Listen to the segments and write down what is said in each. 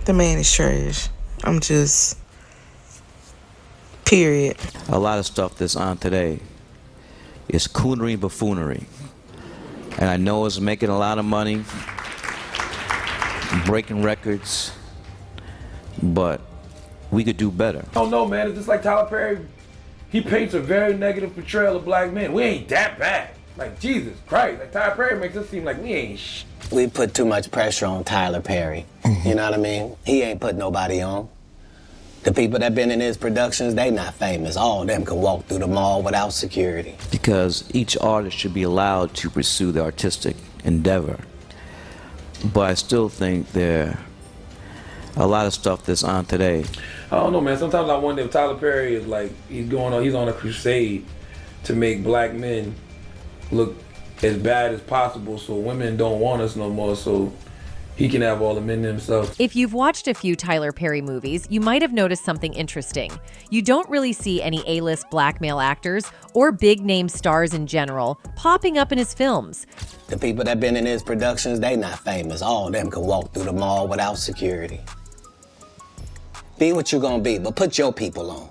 The man is trash. I'm just, period. A lot of stuff that's on today is coonery and buffoonery. And I know it's making a lot of money, breaking records, but we could do better. I don't know, man. It's just like Tyler Perry. He paints a very negative portrayal of black men. We ain't that bad. Like, Jesus Christ. Like, Tyler Perry makes us seem like we ain't We put too much pressure on Tyler Perry. You know what I mean? He ain't put nobody on. The people that been in his productions, they not famous. All of them can walk through the mall without security. Because each artist should be allowed to pursue the artistic endeavor. But I still think there are a lot of stuff that's on today. I don't know, man. Sometimes I wonder if Tyler Perry is like, he's on a crusade to make black men look as bad as possible so women don't want us no more, so he can have all the men himself. If you've watched a few Tyler Perry movies, you might have noticed something interesting. You don't really see any A-list black male actors or big-name stars in general popping up in his films. The people that been in his productions, they not famous. All of them can walk through the mall without security. Be what you gonna be, but put your people on.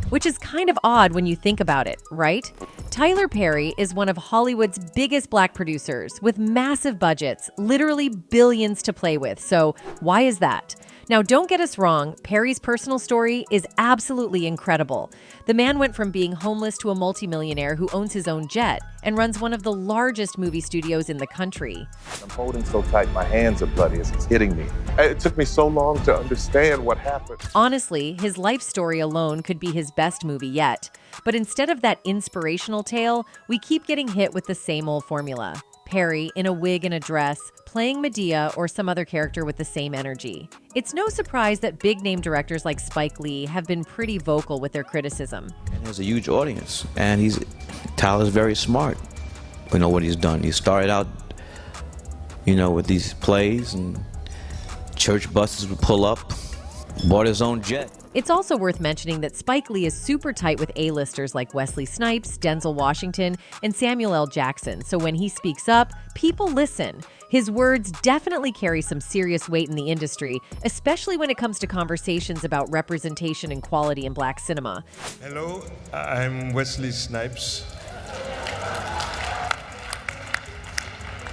Which is kind of odd when you think about it, right? Tyler Perry is one of Hollywood's biggest black producers with massive budgets, literally billions to play with. So why is that? Now, don't get us wrong, Perry's personal story is absolutely incredible. The man went from being homeless to a multimillionaire who owns his own jet and runs one of the largest movie studios in the country. I'm holding so tight, my hands are bloody as it's hitting me. It took me so long to understand what happened. Honestly, his life story alone could be his best movie yet. But instead of that inspirational tale, we keep getting hit with the same old formula. Perry, in a wig and a dress, playing Medea or some other character with the same energy. It's no surprise that big-name directors like Spike Lee have been pretty vocal with their criticism. And there's a huge audience, and Tyler's very smart. You know what he's done. He started out, with these plays, and church buses would pull up, bought his own jet. It's also worth mentioning that Spike Lee is super tight with A-listers like Wesley Snipes, Denzel Washington, and Samuel L. Jackson, so when he speaks up, people listen. His words definitely carry some serious weight in the industry, especially when it comes to conversations about representation and quality in black cinema. Hello, I'm Wesley Snipes.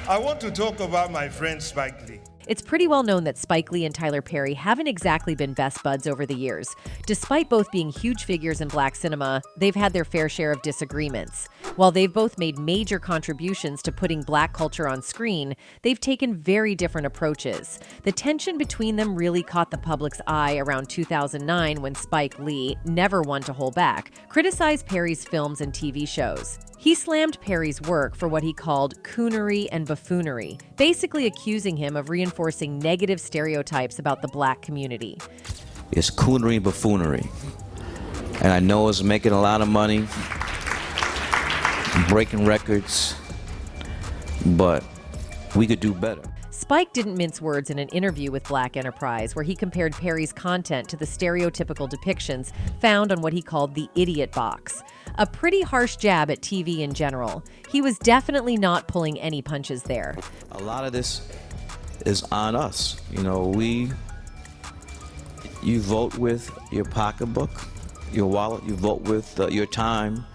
I want to talk about my friend Spike Lee. It's pretty well known that Spike Lee and Tyler Perry haven't exactly been best buds over the years. Despite both being huge figures in black cinema, they've had their fair share of disagreements. While they've both made major contributions to putting black culture on screen, they've taken very different approaches. The tension between them really caught the public's eye around 2009 when Spike Lee, never one to hold back, criticized Perry's films and TV shows. He slammed Perry's work for what he called coonery and buffoonery, basically accusing him of reinforcing negative stereotypes about the black community. It's coonery and buffoonery. And I know it's making a lot of money, breaking records, but we could do better. Spike didn't mince words in an interview with Black Enterprise, where he compared Perry's content to the stereotypical depictions found on what he called the idiot box. A pretty harsh jab at TV in general. He was definitely not pulling any punches there. A lot of this is on us. You vote with your pocketbook, your wallet, you vote with your time.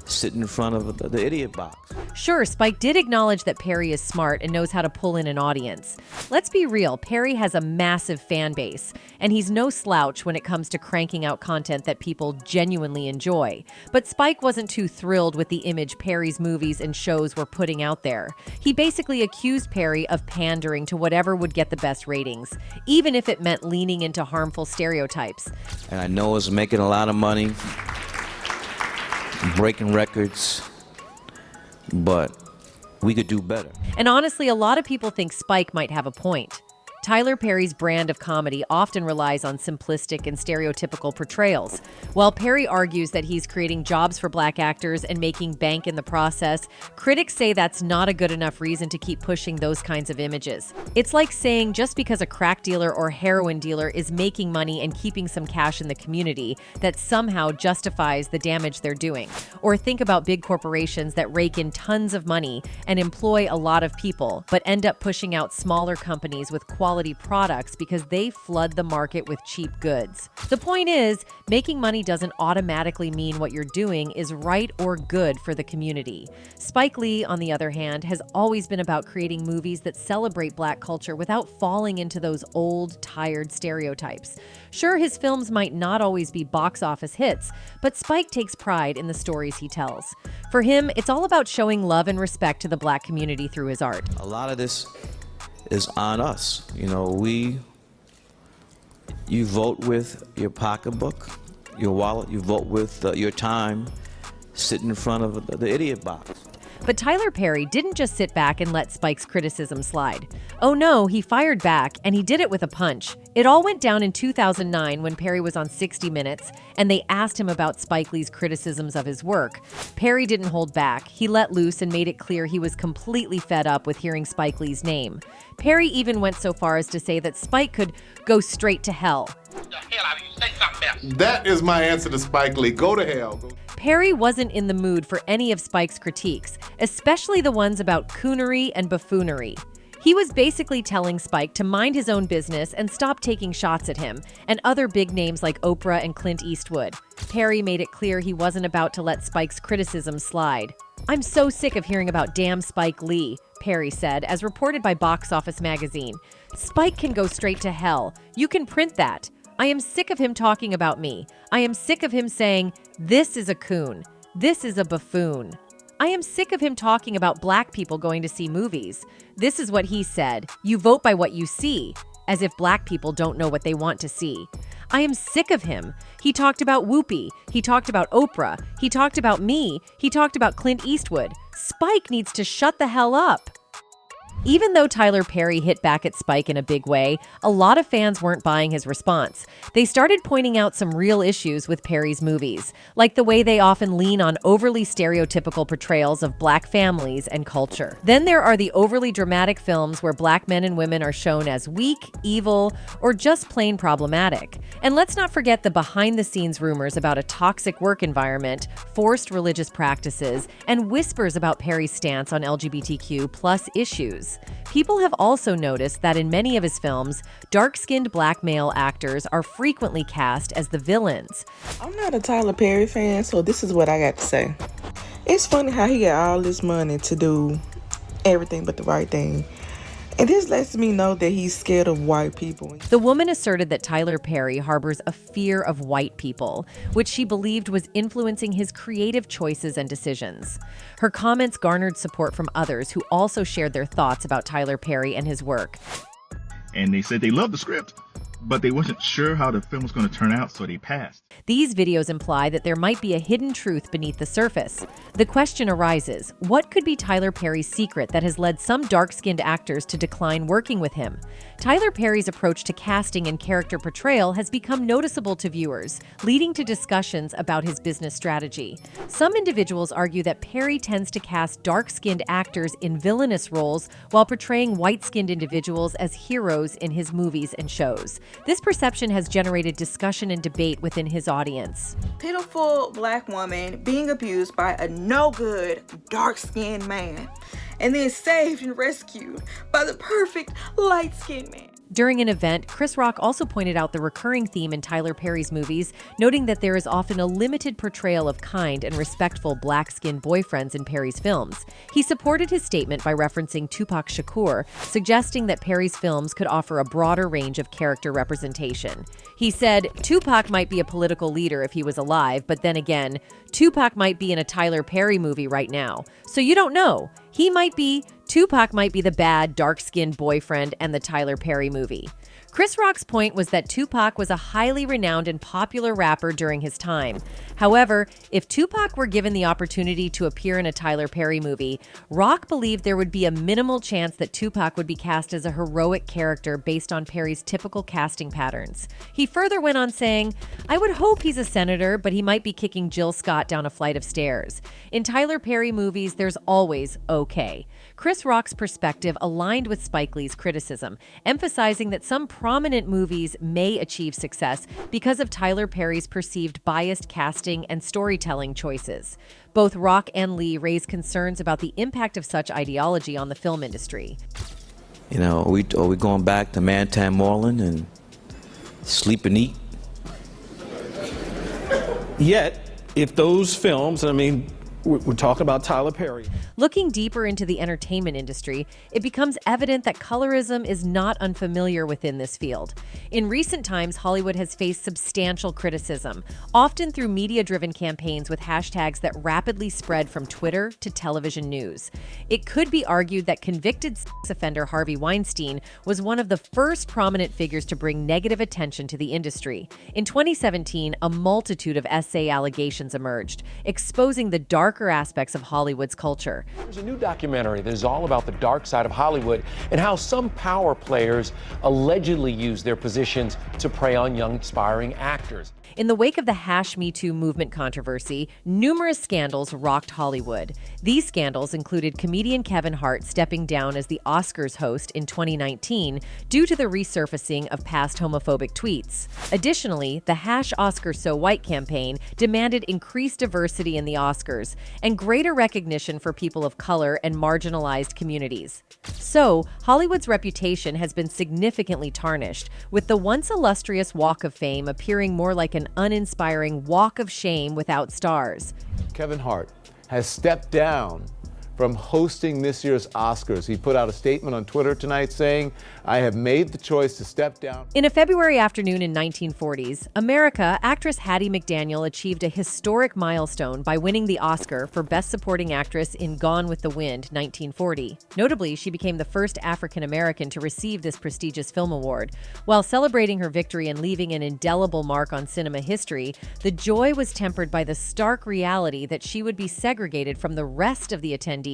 Sit in front of the idiot box. Sure, Spike did acknowledge that Perry is smart and knows how to pull in an audience. Let's be real, Perry has a massive fan base, and he's no slouch when it comes to cranking out content that people genuinely enjoy. But Spike wasn't too thrilled with the image Perry's movies and shows were putting out there. He basically accused Perry of pandering to whatever would get the best ratings, even if it meant leaning into harmful stereotypes. And I know it's making a lot of money, breaking records, but we could do better. And honestly, a lot of people think Spike might have a point. Tyler Perry's brand of comedy often relies on simplistic and stereotypical portrayals. While Perry argues that he's creating jobs for black actors and making bank in the process, critics say that's not a good enough reason to keep pushing those kinds of images. It's like saying just because a crack dealer or heroin dealer is making money and keeping some cash in the community, that somehow justifies the damage they're doing. Or think about big corporations that rake in tons of money and employ a lot of people, but end up pushing out smaller companies with quality quality products because they flood the market with cheap goods. The point is, making money doesn't automatically mean what you're doing is right or good for the community. Spike Lee, on the other hand, has always been about creating movies that celebrate Black culture without falling into those old, tired stereotypes. Sure, his films might not always be box office hits, but Spike takes pride in the stories he tells. For him, it's all about showing love and respect to the Black community through his art. A lot of this is on us. You know, you vote with your pocketbook, your wallet, you vote with your time, sitting in front of the idiot box. But Tyler Perry didn't just sit back and let Spike's criticism slide. Oh no, he fired back, and he did it with a punch. It all went down in 2009 when Perry was on 60 Minutes, and they asked him about Spike Lee's criticisms of his work. Perry didn't hold back. He let loose and made it clear he was completely fed up with hearing Spike Lee's name. Perry even went so far as to say that Spike could go straight to hell. That is my answer to Spike Lee. Go to hell. Perry wasn't in the mood for any of Spike's critiques, especially the ones about coonery and buffoonery. He was basically telling Spike to mind his own business and stop taking shots at him, and other big names like Oprah and Clint Eastwood. Perry made it clear he wasn't about to let Spike's criticism slide. "I'm so sick of hearing about damn Spike Lee," Perry said, as reported by Box Office magazine. "Spike can go straight to hell. You can print that. I am sick of him talking about me. I am sick of him saying, 'This is a coon. This is a buffoon.' I am sick of him talking about Black people going to see movies. This is what he said. You vote by what you see," as if Black people don't know what they want to see. I am sick of him. He talked about Whoopi. He talked about Oprah. He talked about me. He talked about Clint Eastwood. Spike needs to shut the hell up. Even though Tyler Perry hit back at Spike in a big way, a lot of fans weren't buying his response. They started pointing out some real issues with Perry's movies, like the way they often lean on overly stereotypical portrayals of Black families and culture. Then there are the overly dramatic films where Black men and women are shown as weak, evil, or just plain problematic. And let's not forget the behind-the-scenes rumors about a toxic work environment, forced religious practices, and whispers about Perry's stance on LGBTQ+ issues. People have also noticed that in many of his films, dark-skinned Black male actors are frequently cast as the villains. I'm not a Tyler Perry fan, so this is what I got to say. It's funny how he got all this money to do everything but the right thing. And this lets me know that he's scared of white people. The woman asserted that Tyler Perry harbors a fear of white people, which she believed was influencing his creative choices and decisions. Her comments garnered support from others who also shared their thoughts about Tyler Perry and his work. And they said they loved the script, but they wasn't sure how the film was going to turn out, so they passed. These videos imply that there might be a hidden truth beneath the surface. The question arises, what could be Tyler Perry's secret that has led some dark-skinned actors to decline working with him? Tyler Perry's approach to casting and character portrayal has become noticeable to viewers, leading to discussions about his business strategy. Some individuals argue that Perry tends to cast dark-skinned actors in villainous roles while portraying white-skinned individuals as heroes in his movies and shows. This perception has generated discussion and debate within his audience. Pitiful Black woman being abused by a no-good, dark-skinned man, and then saved and rescued by the perfect light-skinned man. During an event, Chris Rock also pointed out the recurring theme in Tyler Perry's movies, noting that there is often a limited portrayal of kind and respectful black-skinned boyfriends in Perry's films. He supported his statement by referencing Tupac Shakur, suggesting that Perry's films could offer a broader range of character representation. He said, "Tupac might be a political leader if he was alive, but then again, Tupac might be in a Tyler Perry movie right now. So you don't know. Tupac might be the bad, dark-skinned boyfriend and the Tyler Perry movie." Chris Rock's point was that Tupac was a highly renowned and popular rapper during his time. However, if Tupac were given the opportunity to appear in a Tyler Perry movie, Rock believed there would be a minimal chance that Tupac would be cast as a heroic character based on Perry's typical casting patterns. He further went on saying, "I would hope he's a senator, but he might be kicking Jill Scott down a flight of stairs. In Tyler Perry movies, there's always okay." Chris Rock's perspective aligned with Spike Lee's criticism, emphasizing that some prominent movies may achieve success because of Tyler Perry's perceived biased casting and storytelling choices. Both Rock and Lee raised concerns about the impact of such ideology on the film industry. You know, are we going back to Mantan Moreland and sleep and eat? Yet, if those films, and I mean, we're talking about Tyler Perry. Looking deeper into the entertainment industry, it becomes evident that colorism is not unfamiliar within this field. In recent times, Hollywood has faced substantial criticism, often through media-driven campaigns with hashtags that rapidly spread from Twitter to television news. It could be argued that convicted sex offender Harvey Weinstein was one of the first prominent figures to bring negative attention to the industry. In 2017, a multitude of SA allegations emerged, exposing the darker aspects of Hollywood's culture. There's a new documentary that is all about the dark side of Hollywood and how some power players allegedly use their positions to prey on young, aspiring actors. In the wake of the #MeToo movement controversy, numerous scandals rocked Hollywood. These scandals included comedian Kevin Hart stepping down as the Oscars host in 2019 due to the resurfacing of past homophobic tweets. Additionally, the #OscarsSoWhite campaign demanded increased diversity in the Oscars and greater recognition for people of color and marginalized communities. So, Hollywood's reputation has been significantly tarnished, with the once illustrious Walk of Fame appearing more like an uninspiring walk of shame without stars. Kevin Hart has stepped down from hosting this year's Oscars. He put out a statement on Twitter tonight saying, "I have made the choice to step down." In a February afternoon in 1940s, America, actress Hattie McDaniel achieved a historic milestone by winning the Oscar for Best Supporting Actress in Gone with the Wind, 1940. Notably, she became the first African American to receive this prestigious film award. While celebrating her victory and leaving an indelible mark on cinema history, the joy was tempered by the stark reality that she would be segregated from the rest of the attendees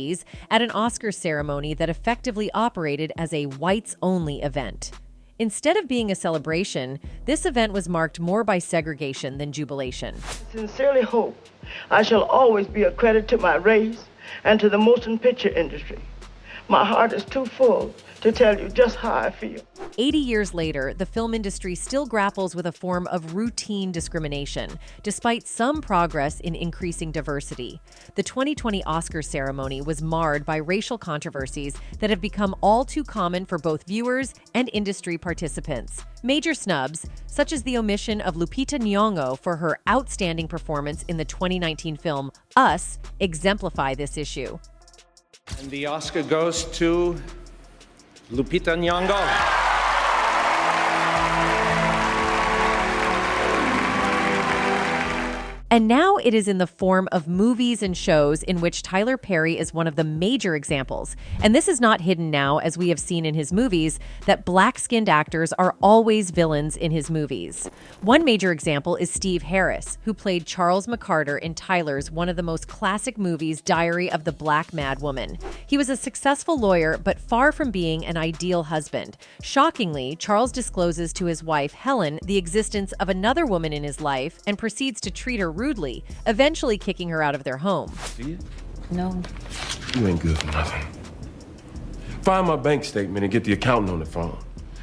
at an Oscar ceremony that effectively operated as a whites-only event. Instead of being a celebration, this event was marked more by segregation than jubilation. I sincerely hope I shall always be a credit to my race and to the motion picture industry. My heart is too full to tell you just how I feel. 80 years later, the film industry still grapples with a form of routine discrimination, despite some progress in increasing diversity. The 2020 Oscar ceremony was marred by racial controversies that have become all too common for both viewers and industry participants. Major snubs, such as the omission of Lupita Nyong'o for her outstanding performance in the 2019 film Us, exemplify this issue. And the Oscar goes to Lupita Nyong'o. And now it is in the form of movies and shows in which Tyler Perry is one of the major examples. And this is not hidden now, as we have seen in his movies, that black-skinned actors are always villains in his movies. One major example is Steve Harris, who played Charles McCarter in Tyler's one of the most classic movies, Diary of the Black Mad Woman. He was a successful lawyer, but far from being an ideal husband. Shockingly, Charles discloses to his wife, Helen, the existence of another woman in his life and proceeds to treat her rudely, eventually kicking her out of their home. See you? No. You ain't good for nothing. Find my bank statement and get the accountant on the phone.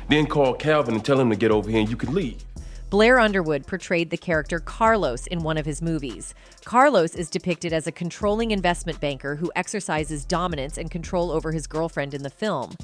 Then call Calvin and tell him to get over here and you can leave. Blair Underwood portrayed the character Carlos in one of his movies. Carlos is depicted as a controlling investment banker who exercises dominance and control over his girlfriend in the film.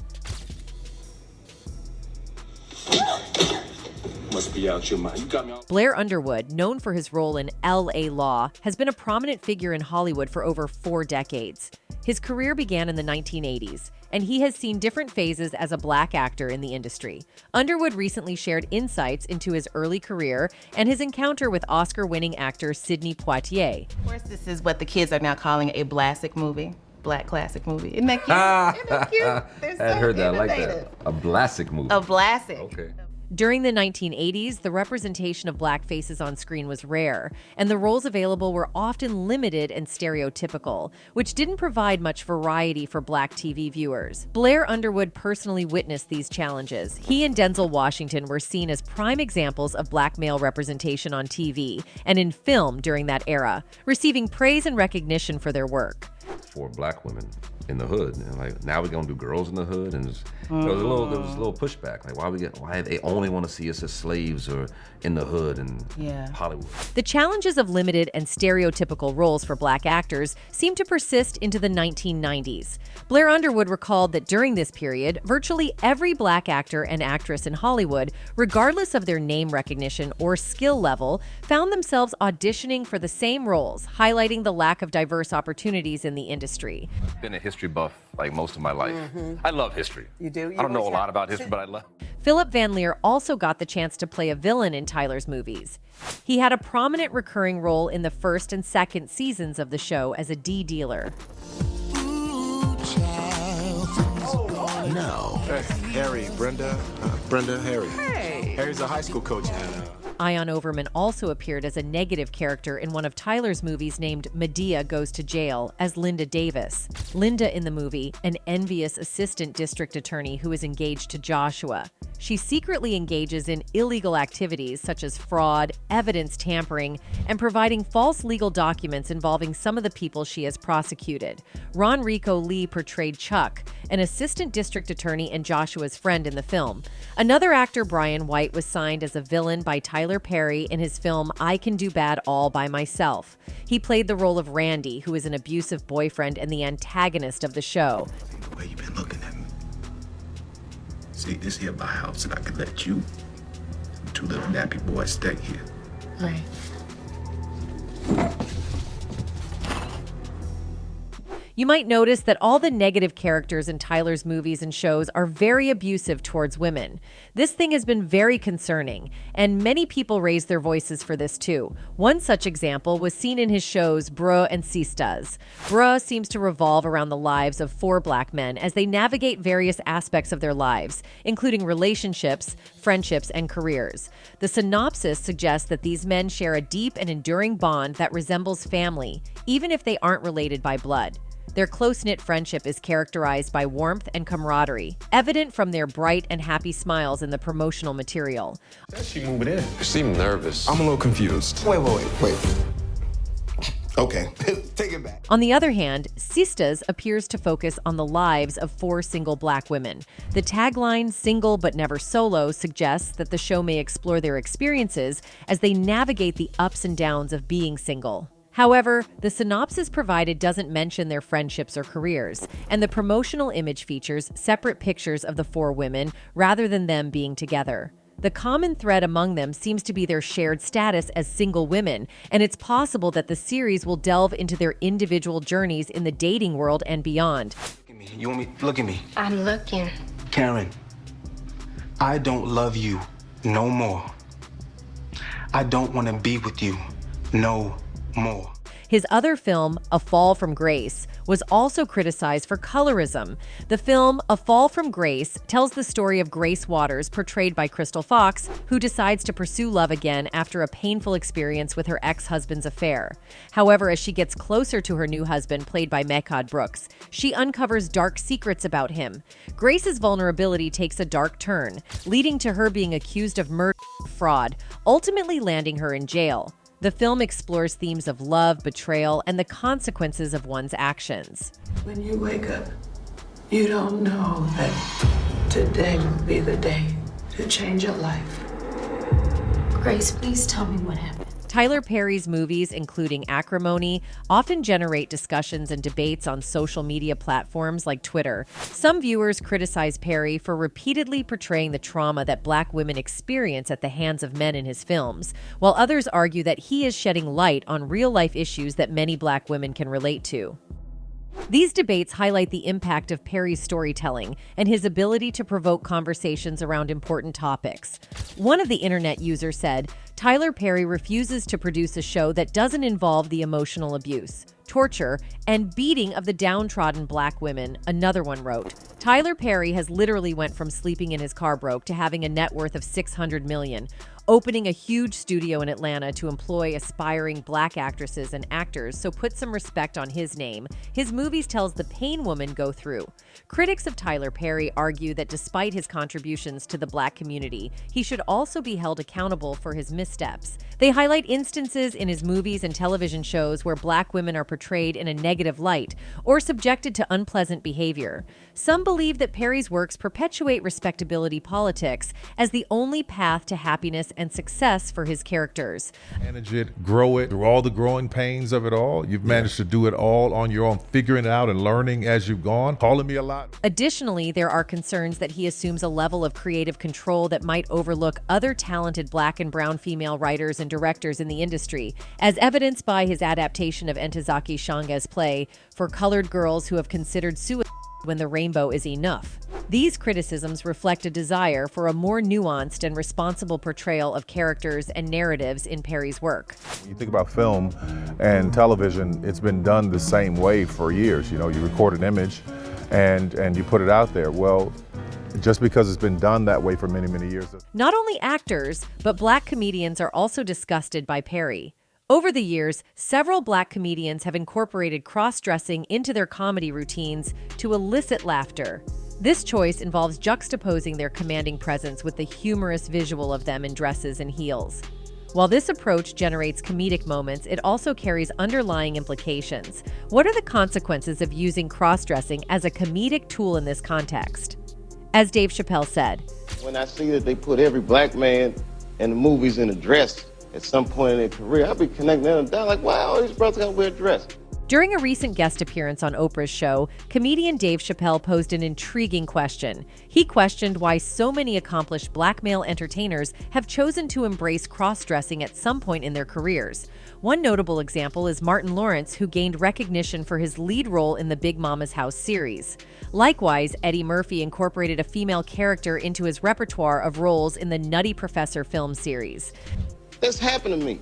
Must be out your mind. You got me all... Blair Underwood, known for his role in L.A. Law, has been a prominent figure in Hollywood for over 4 decades. His career began in the 1980s, and he has seen different phases as a black actor in the industry. Underwood recently shared insights into his early career and his encounter with Oscar-winning actor Sidney Poitier. Of course, this is what the kids are now calling a black movie. Black classic movie. Isn't that cute? Isn't that cute? I heard that. I like that. A classic movie. A classic. Okay. During the 1980s, the representation of black faces on screen was rare, and the roles available were often limited and stereotypical, which didn't provide much variety for black TV viewers. Blair Underwood personally witnessed these challenges. He and Denzel Washington were seen as prime examples of black male representation on TV and in film during that era, receiving praise and recognition for their work. For black women, in the hood. And like, now we're gonna do girls in the hood, and there was a little pushback. Like, why they only want to see us as slaves or in the hood and Hollywood. The challenges of limited and stereotypical roles for black actors seem to persist into the 1990s. Blair Underwood recalled that during this period, virtually every black actor and actress in Hollywood, regardless of their name recognition or skill level, found themselves auditioning for the same roles, highlighting the lack of diverse opportunities in the industry. I've been a history buff like most of my life. I love history. You do? I don't know a lot about history, but I love. Philip Van Leer also got the chance to play a villain in Tyler's movies. He had a prominent recurring role in the first and second seasons of the show as a dealer. No. Harry, Brenda, Harry. Hey. Harry's a high school coach. Ion Overman also appeared as a negative character in one of Tyler's movies named Medea Goes to Jail as Linda Davis. Linda in the movie, an envious assistant district attorney who is engaged to Joshua. She secretly engages in illegal activities such as fraud, evidence tampering, and providing false legal documents involving some of the people she has prosecuted. Ron Rico Lee portrayed Chuck, an assistant district attorney and Joshua's friend in the film. Another actor, Brian White, was signed as a villain by Tyler Perry in his film I Can Do Bad All by Myself. He played the role of Randy, who is an abusive boyfriend and the antagonist of the show. The way you've been looking at me. See, this here my house, and I can let you, two little nappy boys, stay here. Right. You might notice that all the negative characters in Tyler's movies and shows are very abusive towards women. This thing has been very concerning, and many people raised their voices for this too. One such example was seen in his shows Bruh and Sistas. Bruh seems to revolve around the lives of 4 black men as they navigate various aspects of their lives, including relationships, friendships, and careers. The synopsis suggests that these men share a deep and enduring bond that resembles family, even if they aren't related by blood. Their close-knit friendship is characterized by warmth and camaraderie, evident from their bright and happy smiles in the promotional material. She moving in. You seem nervous. I'm a little confused. Wait. Okay, take it back. On the other hand, Sistas appears to focus on the lives of 4 single black women. The tagline, single but never solo, suggests that the show may explore their experiences as they navigate the ups and downs of being single. However, the synopsis provided doesn't mention their friendships or careers, and the promotional image features separate pictures of the 4 women rather than them being together. The common thread among them seems to be their shared status as single women, and it's possible that the series will delve into their individual journeys in the dating world and beyond. You want me? Look at me. I'm looking. Karen, I don't love you no more. I don't want to be with you no more. His other film, A Fall from Grace, was also criticized for colorism. The film, A Fall from Grace, tells the story of Grace Waters, portrayed by Crystal Fox, who decides to pursue love again after a painful experience with her ex-husband's affair. However, as she gets closer to her new husband, played by Mehcad Brooks, she uncovers dark secrets about him. Grace's vulnerability takes a dark turn, leading to her being accused of murder and fraud, ultimately landing her in jail. The film explores themes of love, betrayal, and the consequences of one's actions. When you wake up, you don't know that today will be the day to change your life. Grace, please tell me what happened. Tyler Perry's movies, including Acrimony, often generate discussions and debates on social media platforms like Twitter. Some viewers criticize Perry for repeatedly portraying the trauma that black women experience at the hands of men in his films, while others argue that he is shedding light on real-life issues that many black women can relate to. These debates highlight the impact of Perry's storytelling and his ability to provoke conversations around important topics. One of the internet users said, Tyler Perry refuses to produce a show that doesn't involve the emotional abuse, torture, and beating of the downtrodden black women, another one wrote. Tyler Perry has literally went from sleeping in his car broke to having a net worth of $600 million, opening a huge studio in Atlanta to employ aspiring black actresses and actors, so put some respect on his name. His movies tells the pain women go through. Critics of Tyler Perry argue that despite his contributions to the black community, he should also be held accountable for his missteps. They They highlight instances in his movies and television shows where black women are portrayed in a negative light or subjected to unpleasant behavior. Some believe that Perry's works perpetuate respectability politics as the only path to happiness and success for his characters. Manage it, grow it, through all the growing pains of it all. You've managed to do it all on your own, figuring it out and learning as you've gone, calling me a lot. Additionally, there are concerns that he assumes a level of creative control that might overlook other talented black and brown female writers and directors in the industry, as evidenced by his adaptation of Ntozake Shange's play For Colored Girls Who Have Considered Suicide When the Rainbow Is Enough. These criticisms reflect a desire for a more nuanced and responsible portrayal of characters and narratives in Perry's work. When you think about film and television, it's been done the same way for years. You know, you record an image and you put it out there. Well, just because it's been done that way for many, many years. Not only actors, but black comedians are also disgusted by Perry. Over the years, several black comedians have incorporated cross-dressing into their comedy routines to elicit laughter. This choice involves juxtaposing their commanding presence with the humorous visual of them in dresses and heels. While this approach generates comedic moments, it also carries underlying implications. What are the consequences of using cross-dressing as a comedic tool in this context? As Dave Chappelle said, when I see that they put every black man in the movies in a dress at some point in their career, I'll be connecting them down like, wow, these brothers gotta wear a dress. During a recent guest appearance on Oprah's show, comedian Dave Chappelle posed an intriguing question. He questioned why so many accomplished black male entertainers have chosen to embrace cross-dressing at some point in their careers. One notable example is Martin Lawrence, who gained recognition for his lead role in the Big Mama's House series. Likewise, Eddie Murphy incorporated a female character into his repertoire of roles in the Nutty Professor film series. This happened to me.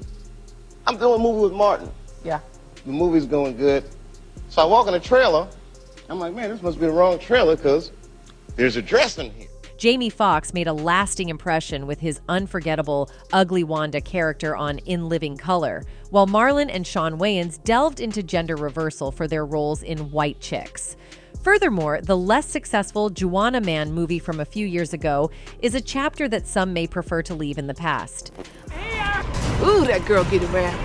I'm doing a movie with Martin. Yeah. The movie's going good. So I walk in the trailer. I'm like, man, this must be the wrong trailer because there's a dress in here. Jamie Foxx made a lasting impression with his unforgettable Ugly Wanda character on In Living Color, while Marlon and Shawn Wayans delved into gender reversal for their roles in White Chicks. Furthermore, the less successful Juana Man movie from a few years ago is a chapter that some may prefer to leave in the past. Ooh, that girl get around.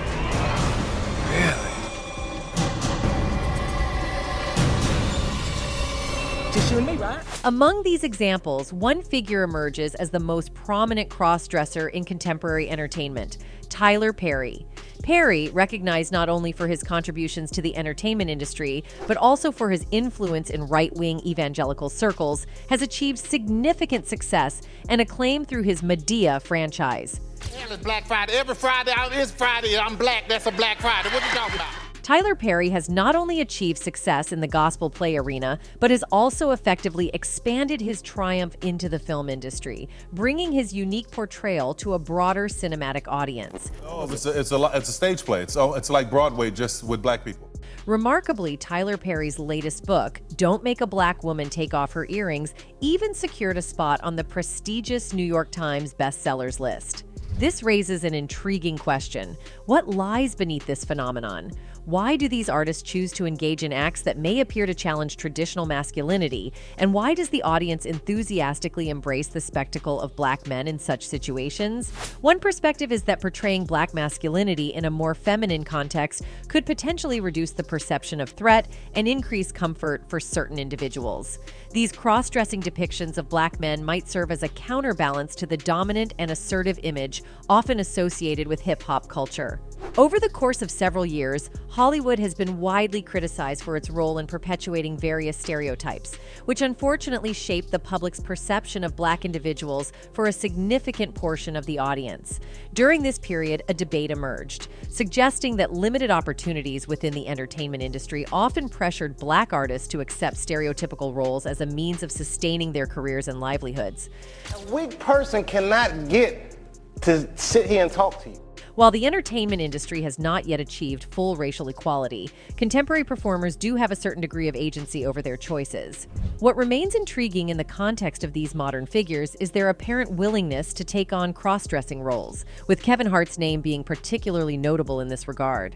Just you and me, right? Among these examples, one figure emerges as the most prominent cross-dresser in contemporary entertainment, Tyler Perry. Perry, recognized not only for his contributions to the entertainment industry, but also for his influence in right-wing evangelical circles, has achieved significant success and acclaim through his Medea franchise. Damn, it's Black Friday. Every Friday is Friday. I'm black. That's a Black Friday. What you talking about? Tyler Perry has not only achieved success in the gospel play arena, but has also effectively expanded his triumph into the film industry, bringing his unique portrayal to a broader cinematic audience. Oh, it's a stage play. It's like Broadway, just with black people. Remarkably, Tyler Perry's latest book, Don't Make a Black Woman Take Off Her Earrings, even secured a spot on the prestigious New York Times bestsellers list. This raises an intriguing question. What lies beneath this phenomenon? Why do these artists choose to engage in acts that may appear to challenge traditional masculinity? And why does the audience enthusiastically embrace the spectacle of black men in such situations? One perspective is that portraying black masculinity in a more feminine context could potentially reduce the perception of threat and increase comfort for certain individuals. These cross-dressing depictions of black men might serve as a counterbalance to the dominant and assertive image often associated with hip-hop culture. Over the course of several years, Hollywood has been widely criticized for its role in perpetuating various stereotypes, which unfortunately shaped the public's perception of black individuals for a significant portion of the audience. During this period, a debate emerged, suggesting that limited opportunities within the entertainment industry often pressured black artists to accept stereotypical roles as a means of sustaining their careers and livelihoods. A weak person cannot get to sit here and talk to you. While the entertainment industry has not yet achieved full racial equality, contemporary performers do have a certain degree of agency over their choices. What remains intriguing in the context of these modern figures is their apparent willingness to take on cross-dressing roles, with Kevin Hart's name being particularly notable in this regard.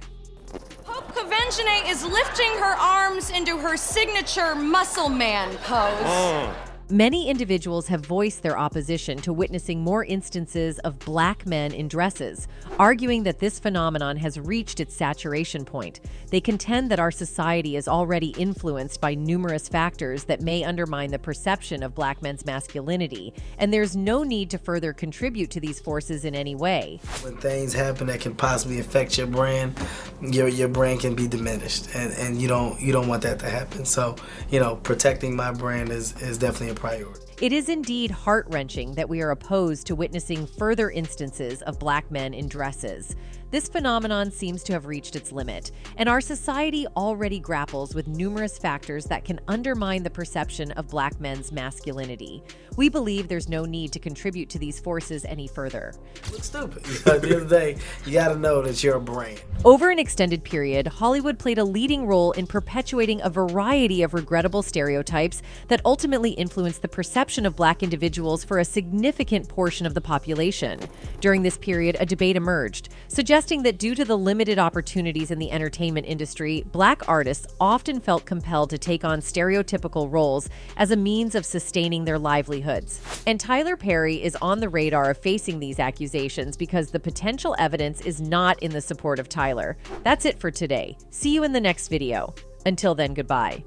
Hope Kavenjane is lifting her arms into her signature muscle man pose. Many individuals have voiced their opposition to witnessing more instances of black men in dresses, arguing that this phenomenon has reached its saturation point. They contend that our society is already influenced by numerous factors that may undermine the perception of black men's masculinity, and there's no need to further contribute to these forces in any way. When things happen that can possibly affect your brand, your brand can be diminished, and you don't want that to happen. So, protecting my brand is definitely a priority. It is indeed heart-wrenching that we are opposed to witnessing further instances of black men in dresses. This phenomenon seems to have reached its limit, and our society already grapples with numerous factors that can undermine the perception of black men's masculinity. We believe there's no need to contribute to these forces any further. Look stupid. At the end of the day, you gotta know that you're a brand. Over an extended period, Hollywood played a leading role in perpetuating a variety of regrettable stereotypes that ultimately influenced the perception of black individuals for a significant portion of the population. During this period, a debate emerged, suggesting that due to the limited opportunities in the entertainment industry, black artists often felt compelled to take on stereotypical roles as a means of sustaining their livelihoods. And Tyler Perry is on the radar of facing these accusations because the potential evidence is not in the support of Tyler. That's it for today. See you in the next video. Until then, goodbye.